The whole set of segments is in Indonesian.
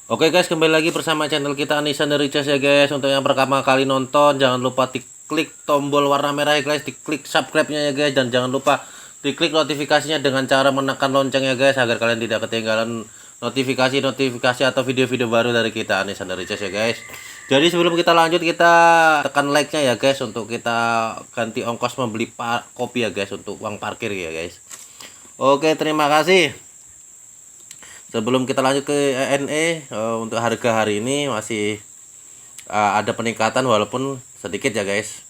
Oke guys, kembali lagi bersama channel kita Anisan dari Cas ya guys. Untuk yang pertama kali nonton, jangan lupa diklik tombol warna merah ya guys, diklik subscribe-nya ya guys, dan jangan lupa diklik notifikasinya dengan cara menekan lonceng ya guys, agar kalian tidak ketinggalan notifikasi atau video-video baru dari kita Anisan dari Cas ya guys. Jadi sebelum kita lanjut, kita tekan like-nya ya guys, untuk kita ganti ongkos membeli kopi ya guys, untuk uang parkir ya guys. Oke, terima kasih. Sebelum kita lanjut ke ENE, untuk harga hari ini masih ada peningkatan walaupun sedikit ya guys.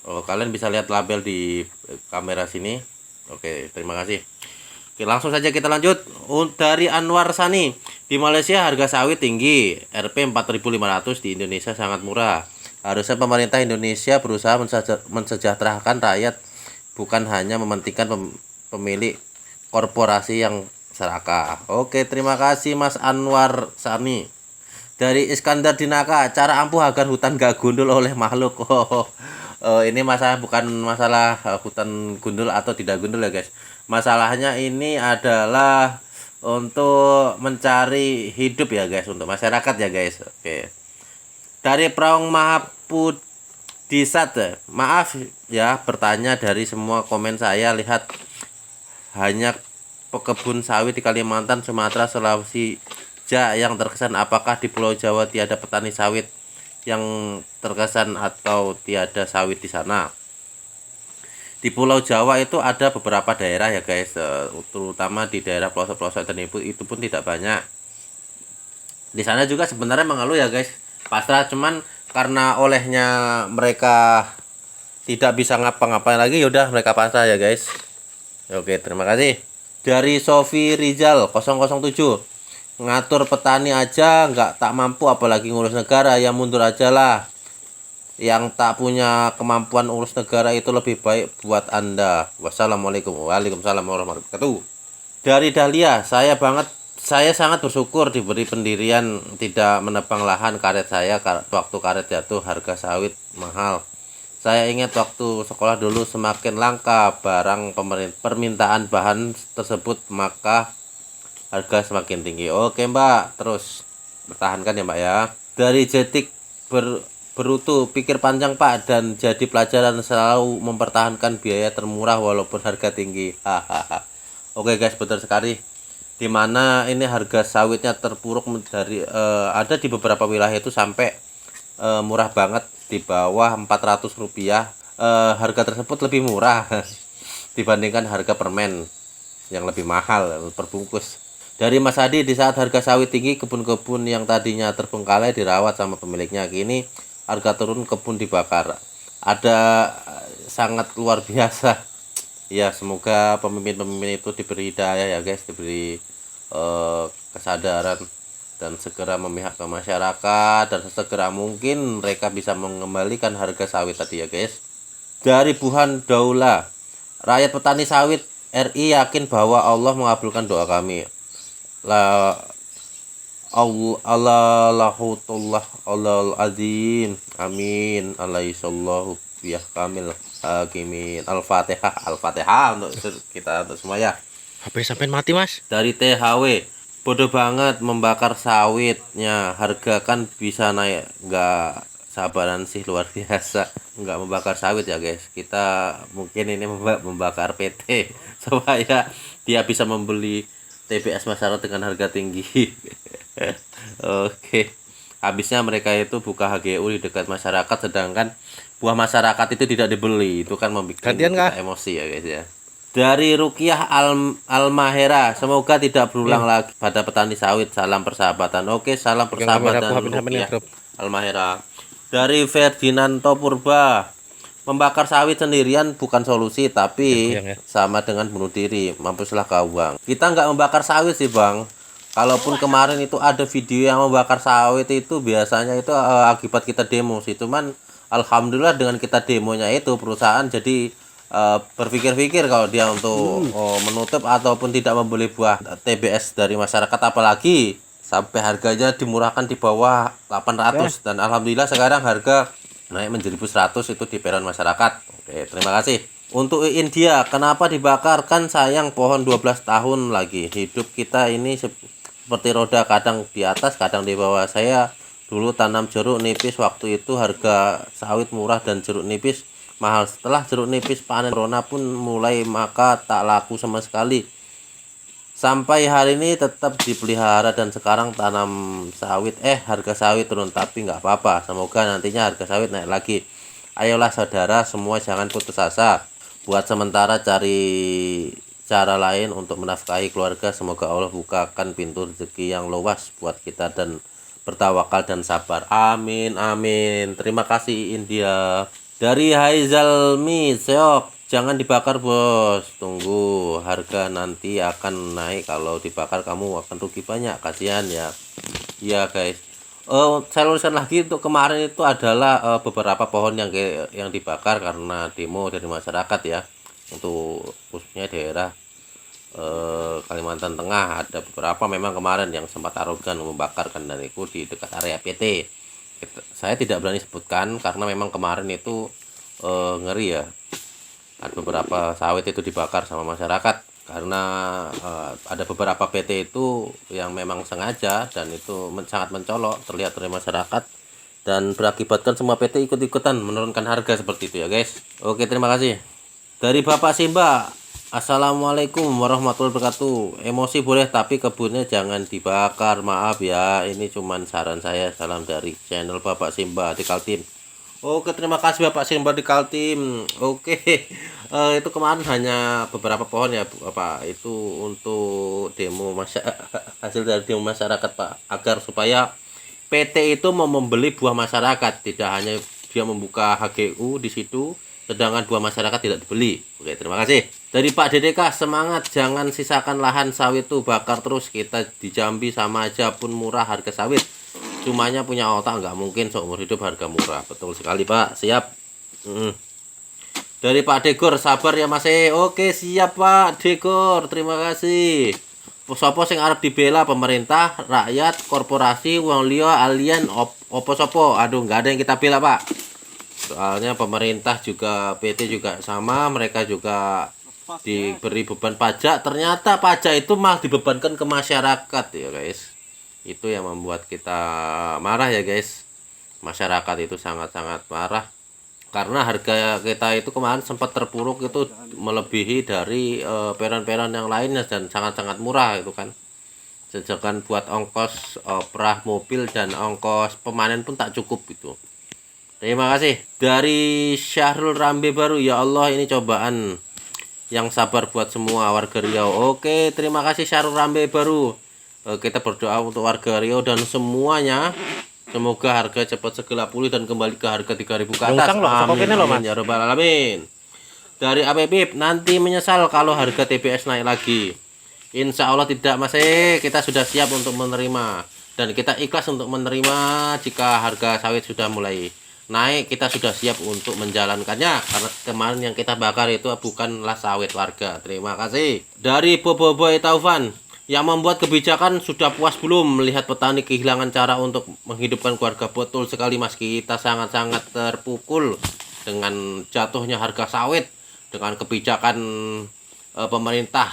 Kalian bisa lihat label di kamera sini. Oke, terima kasih. Oke, langsung saja kita lanjut. Dari Anwar Sani, di Malaysia harga sawit tinggi, Rp 4.500, di Indonesia sangat murah. Harusnya pemerintah Indonesia berusaha mensejahterakan rakyat, bukan hanya mementingkan pemilik korporasi yang serakah. Oke, terima kasih Mas Anwar Sani. Dari Iskandar Dinaka, cara ampuh agar hutan gak gundul oleh makhluk. Ini bukan masalah hutan gundul atau tidak gundul ya guys. Masalahnya ini adalah untuk mencari hidup ya guys, untuk masyarakat ya guys. Oke. Dari Praung Mahapudisat, maaf ya bertanya, dari semua komen saya lihat hanya pekebun sawit di Kalimantan, Sumatera, Sulawesi yang terkesan. Apakah di Pulau Jawa tiada petani sawit yang terkesan atau tiada sawit di sana? Di Pulau Jawa itu ada beberapa daerah ya guys, terutama di daerah pelosok-pelosok, dan itu pun tidak banyak. Di sana juga sebenarnya mengeluh ya guys, pasrah, cuman karena olehnya mereka tidak bisa ngapa-ngapain lagi, yaudah mereka pasrah ya guys. Oke, terima kasih. Dari Sofi Rizal 007, ngatur petani aja nggak tak mampu, apalagi ngurus negara. Ya mundur aja lah, yang tak punya kemampuan urus negara itu lebih baik buat Anda. Wassalamualaikum. Waalaikumsalam warahmatullahi wabarakatuh. Dari Dahlia, saya sangat bersyukur diberi pendirian tidak menebang lahan karet saya. Waktu karet jatuh harga sawit mahal. Saya ingat waktu sekolah dulu, semakin langka barang permintaan bahan tersebut, maka harga semakin tinggi. Oke Mbak, terus bertahankan ya Mbak ya. Dari Jetik Berutu, pikir panjang Pak, dan jadi pelajaran selalu mempertahankan biaya termurah walaupun harga tinggi. Hahaha. Oke guys, betul sekali. Dimana ini harga sawitnya terpuruk dari ada di beberapa wilayah itu sampai murah banget, di bawah Rp400. Harga tersebut lebih murah dibandingkan harga permen yang lebih mahal per bungkus. Dari Mas Adi, di saat harga sawit tinggi, kebun-kebun yang tadinya terbengkalai dirawat sama pemiliknya, kini harga turun, kebun dibakar. Ada sangat luar biasa ya. Semoga pemimpin-pemimpin itu diberi daya ya guys, diberi kesadaran, dan segera memihak ke masyarakat, dan sesegera mungkin mereka bisa mengembalikan harga sawit tadi ya guys. Dari Buhan Daula, rakyat petani sawit RI yakin bahwa Allah mengabulkan doa kami. La Allahutullah Allahul azim, amin, alaihissallahu biyah kamil hakimin. Al-Fatihah. Al-Fatihah untuk kita, untuk semua ya. HP sampai mati mas. Dari THW, bodoh banget membakar sawitnya, harga kan bisa naik. Nggak sabaran sih, luar biasa. Nggak membakar sawit ya guys, kita mungkin ini membakar PT supaya dia bisa membeli TBS masyarakat dengan harga tinggi. Oke, habisnya mereka itu buka HGU di dekat masyarakat, sedangkan buah masyarakat itu tidak dibeli. Itu kan membuat kita emosi ya guys ya. Dari Rukiah Almahera, semoga tidak berulang lagi pada petani sawit. Salam persahabatan. Oke, salam persahabatan Rukiah Almahera. Dari Ferdinando Purba, membakar sawit sendirian bukan solusi, tapi sama dengan bunuh diri. Mampuslah kau bang. Kita nggak membakar sawit sih bang. Kalaupun kemarin itu ada video yang membakar sawit, itu biasanya itu akibat kita demo sih. Cuman alhamdulillah dengan kita demonya itu, perusahaan jadi berpikir-pikir kalau dia untuk menutup ataupun tidak membeli buah TBS dari masyarakat, apalagi sampai harganya dimurahkan di bawah 800 dan alhamdulillah sekarang harga naik menjadi 1.100 itu di peron masyarakat. Oke, terima kasih. Untuk India, kenapa dibakar? Kan sayang pohon 12 tahun lagi hidup kita ini seperti roda, kadang di atas kadang di bawah. Saya dulu tanam jeruk nipis, waktu itu harga sawit murah dan jeruk nipis mahal. Setelah jeruk nipis panen corona pun mulai, maka tak laku sama sekali. Sampai hari ini tetap dipelihara dan sekarang tanam sawit, harga sawit turun, tapi nggak apa-apa. Semoga nantinya harga sawit naik lagi. Ayolah saudara semua, jangan putus asa. Buat sementara cari cara lain untuk menafkahi keluarga. Semoga Allah bukakan pintu rezeki yang luas buat kita dan bertawakal dan sabar. Amin amin. Terima kasih India. Dari Haizalmi Seok. Jangan dibakar bos, tunggu harga nanti akan naik. Kalau dibakar kamu akan rugi banyak, kasihan ya. Iya guys. Saya luruskan lagi, untuk kemarin itu adalah beberapa pohon yang dibakar karena demo dari masyarakat ya. Untuk khususnya daerah Kalimantan Tengah, ada beberapa memang kemarin yang sempat arogan membakar kan, dan itu di dekat area PT. Saya tidak berani sebutkan karena memang kemarin itu ngeri ya. Ada beberapa sawit itu dibakar sama masyarakat karena ada beberapa PT itu yang memang sengaja, dan itu sangat mencolok terlihat dari masyarakat, dan berakibatkan semua PT ikut-ikutan menurunkan harga seperti itu ya guys. Oke, terima kasih. Dari Bapak Simba, Assalamualaikum warahmatullahi wabarakatuh. Emosi boleh tapi kebunnya jangan dibakar, maaf ya, ini cuman saran saya. Salam dari channel Bapak Simba di Kaltim. Oke, terima kasih Bapak Simba di Kaltim. Oke, itu kemarin hanya beberapa pohon ya Bapak, itu untuk demo hasil dari demo masyarakat Pak, agar supaya PT itu mau membeli buah masyarakat, tidak hanya dia membuka HGU di situ, sedangkan buah masyarakat tidak dibeli. Oke, terima kasih. Dari Pak DDK, semangat, jangan sisakan lahan sawit tuh, bakar terus. Kita di Jambi sama aja, pun murah harga sawit. Cumanya punya otak, nggak mungkin seumur hidup harga murah. Betul sekali Pak, siap. Dari Pak Degor, sabar ya Mas. Oke, siap Pak Degor, terima kasih. Sopo sing arep dibela, pemerintah, rakyat, korporasi, wong liya, alien, opo sopo. Aduh, nggak ada yang kita bela Pak. Soalnya pemerintah juga, PT juga sama, mereka juga diberi beban pajak. Ternyata pajak itu malah dibebankan ke masyarakat ya guys. Itu yang membuat kita marah ya guys. Masyarakat itu sangat-sangat marah karena harga kita itu kemarin sempat terpuruk, itu melebihi dari peron-peron yang lainnya, dan sangat-sangat murah itu kan. Sedangkan buat ongkos perah mobil dan ongkos pemanen pun tak cukup itu. Terima kasih. Dari Syahrul Rambe Baru, ya Allah ini cobaan, yang sabar buat semua warga Riau. Oke, terima kasih Syahrul Rambe Baru. Kita berdoa untuk warga Riau dan semuanya, semoga harga cepat segera pulih dan kembali ke harga 3.000 ke atas. Amin ya robbal alamin. Dari APP, nanti menyesal kalau harga TBS naik lagi. Insya Allah tidak Mas. Kita sudah siap untuk menerima, dan kita ikhlas untuk menerima jika harga sawit sudah mulai naik. Kita sudah siap untuk menjalankannya, karena kemarin yang kita bakar itu bukanlah sawit warga. Terima kasih. Dari Boboiboy Taufan, yang membuat kebijakan sudah puas belum melihat petani kehilangan cara untuk menghidupkan keluarga? Betul sekali Mas, kita sangat-sangat terpukul dengan jatuhnya harga sawit, dengan kebijakan pemerintah,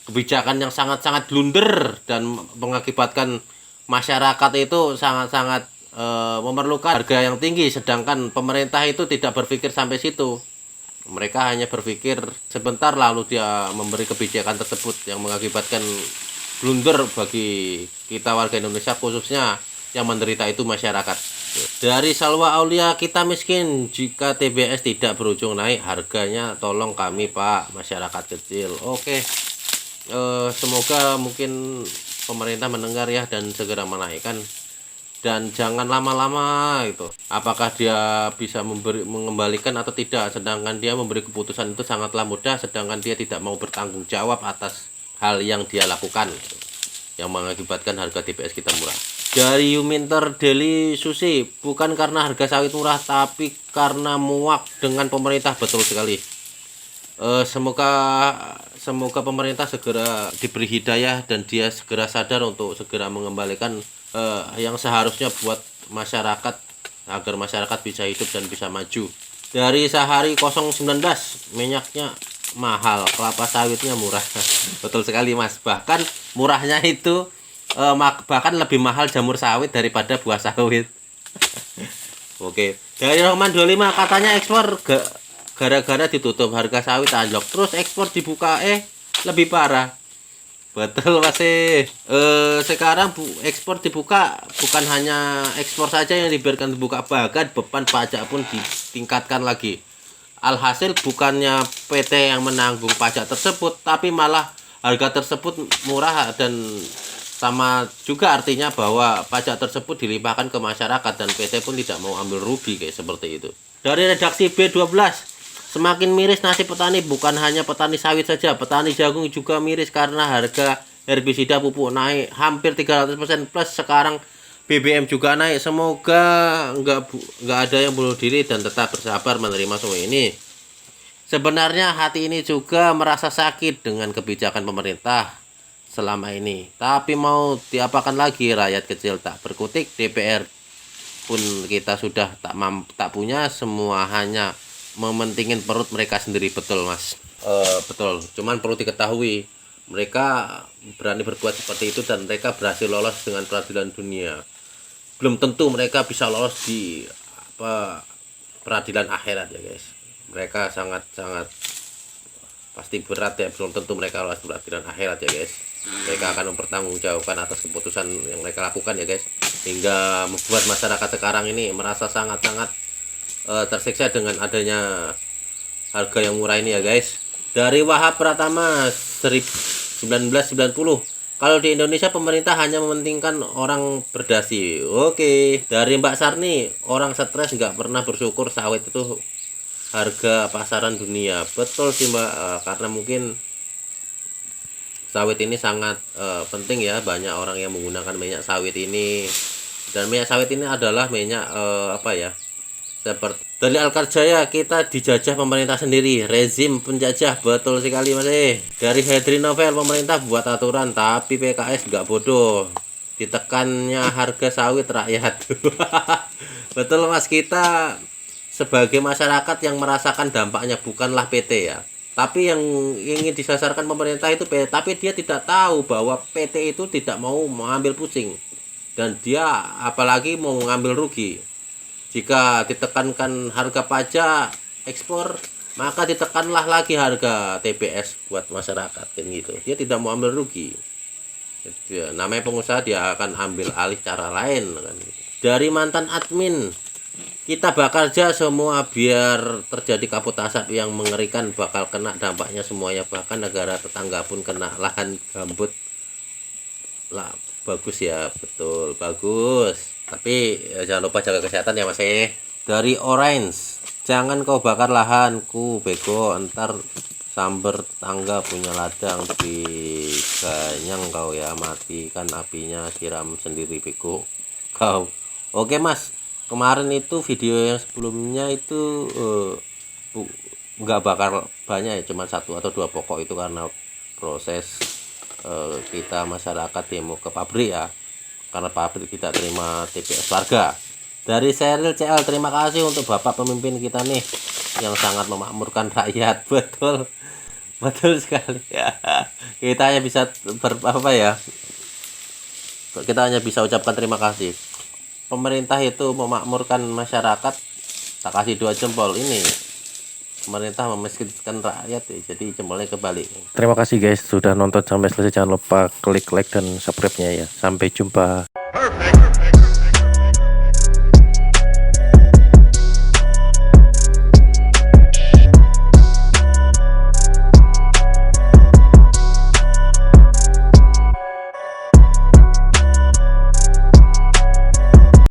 kebijakan yang sangat-sangat blunder dan mengakibatkan masyarakat itu sangat-sangat memerlukan harga yang tinggi, sedangkan pemerintah itu tidak berpikir sampai situ. Mereka hanya berpikir sebentar lalu dia memberi kebijakan tersebut yang mengakibatkan blunder bagi kita warga Indonesia, khususnya yang menderita itu masyarakat. Dari Salwa Aulia, kita miskin jika TBS tidak berujung naik harganya, tolong kami Pak, masyarakat kecil. Oke, semoga mungkin pemerintah mendengar ya dan segera menaikkan, dan jangan lama-lama itu. Apakah dia bisa mengembalikan atau tidak, sedangkan dia memberi keputusan itu sangatlah mudah, sedangkan dia tidak mau bertanggung jawab atas hal yang dia lakukan, yang mengakibatkan harga TBS kita murah. Dari Yuminter Deli Susi, bukan karena harga sawit murah tapi karena muak dengan pemerintah. Betul sekali. Semoga pemerintah segera diberi hidayah dan dia segera sadar untuk segera mengembalikan yang seharusnya buat masyarakat, agar masyarakat bisa hidup dan bisa maju. Dari Sahari 019, minyaknya mahal, kelapa sawitnya murah. Betul sekali Mas, bahkan murahnya itu bahkan lebih mahal jamur sawit daripada buah sawit. Oke, dari Rohman 25 katanya ekspor gara-gara ditutup harga sawit anjlok, terus ekspor dibuka lebih parah. Betul masih. Sekarang ekspor dibuka, bukan hanya ekspor saja yang dibiarkan dibuka, bahkan beban pajak pun ditingkatkan lagi. Alhasil bukannya PT yang menanggung pajak tersebut, tapi malah harga tersebut murah, dan sama juga artinya bahwa pajak tersebut dilimpahkan ke masyarakat dan PT pun tidak mau ambil rugi kayak seperti itu. Dari redaksi B12, semakin miris nasib petani, bukan hanya petani sawit saja, petani jagung juga miris karena harga herbisida pupuk naik hampir 300% plus. Sekarang BBM juga naik. Semoga nggak ada yang bunuh diri dan tetap bersabar menerima semua ini. Sebenarnya hati ini juga merasa sakit dengan kebijakan pemerintah selama ini. Tapi mau diapakan lagi, rakyat kecil tak berkutik, DPR pun kita sudah tak punya, semua hanya mementingin perut mereka sendiri. Betul mas. Betul, cuman perlu diketahui mereka berani berbuat seperti itu dan mereka berhasil lolos dengan peradilan dunia. Belum tentu mereka bisa lolos di peradilan akhirat ya guys. Mereka sangat pasti berat ya, belum tentu mereka lolos di peradilan akhirat ya guys. Mereka akan mempertanggungjawabkan atas keputusan yang mereka lakukan ya guys, hingga membuat masyarakat sekarang ini merasa sangat-sangat tersiksa dengan adanya harga yang murah ini ya guys. Dari Wahab Pratama 1990, kalau di Indonesia pemerintah hanya mementingkan orang berdasi. Oke. Dari Mbak Sarni, orang stres nggak pernah bersyukur sawit itu harga pasaran dunia. Betul sih Mbak, karena mungkin sawit ini sangat penting ya, banyak orang yang menggunakan minyak sawit ini, dan minyak sawit ini adalah minyak seperti dari Alkarjaya, kita dijajah pemerintah sendiri, rezim penjajah. Betul sekali mas. Dari Hedri Novel, pemerintah buat aturan tapi PKS nggak bodoh, ditekannya harga sawit rakyat. Betul mas, kita sebagai masyarakat yang merasakan dampaknya bukanlah PT ya, tapi yang ingin disasarkan pemerintah itu PT, tapi dia tidak tahu bahwa PT itu tidak mau mengambil pusing, dan dia apalagi mau mengambil rugi. Jika ditekankan harga pajak ekspor, maka ditekanlah lagi harga TBS buat masyarakat kan gitu. Dia tidak mau ambil rugi. Jadi, namanya pengusaha, dia akan ambil alih cara lain kan gitu. Dari mantan admin, kita bekerja semua biar terjadi kabut asap yang mengerikan, bakal kena dampaknya semuanya, bahkan negara tetangga pun kena. Lahan gambut lah, bagus ya, betul bagus, tapi jangan lupa jaga kesehatan ya mas. Dari Orange, jangan kau bakar lahanku bego, entar samber tetangga punya ladang diganyang kau ya, matikan apinya, siram sendiri bego kau. Oke mas, kemarin itu video yang sebelumnya itu nggak bakar banyak ya, cuma 1 atau 2 pokok itu karena proses kita masyarakat demo ke pabrik ya, karena pabrik tidak terima TPS warga. Dari Seril CL, terima kasih untuk bapak pemimpin kita nih yang sangat memakmurkan rakyat. Betul, betul sekali ya. Kita hanya bisa kita hanya bisa ucapkan terima kasih. Pemerintah itu memakmurkan masyarakat, tak kasih 2 jempol. Ini pemerintah memiskinkan rakyat ya, jadi jempolnya kebalik. Terima kasih guys sudah nonton sampai selesai. Jangan lupa klik like dan subscribe nya ya. Sampai jumpa.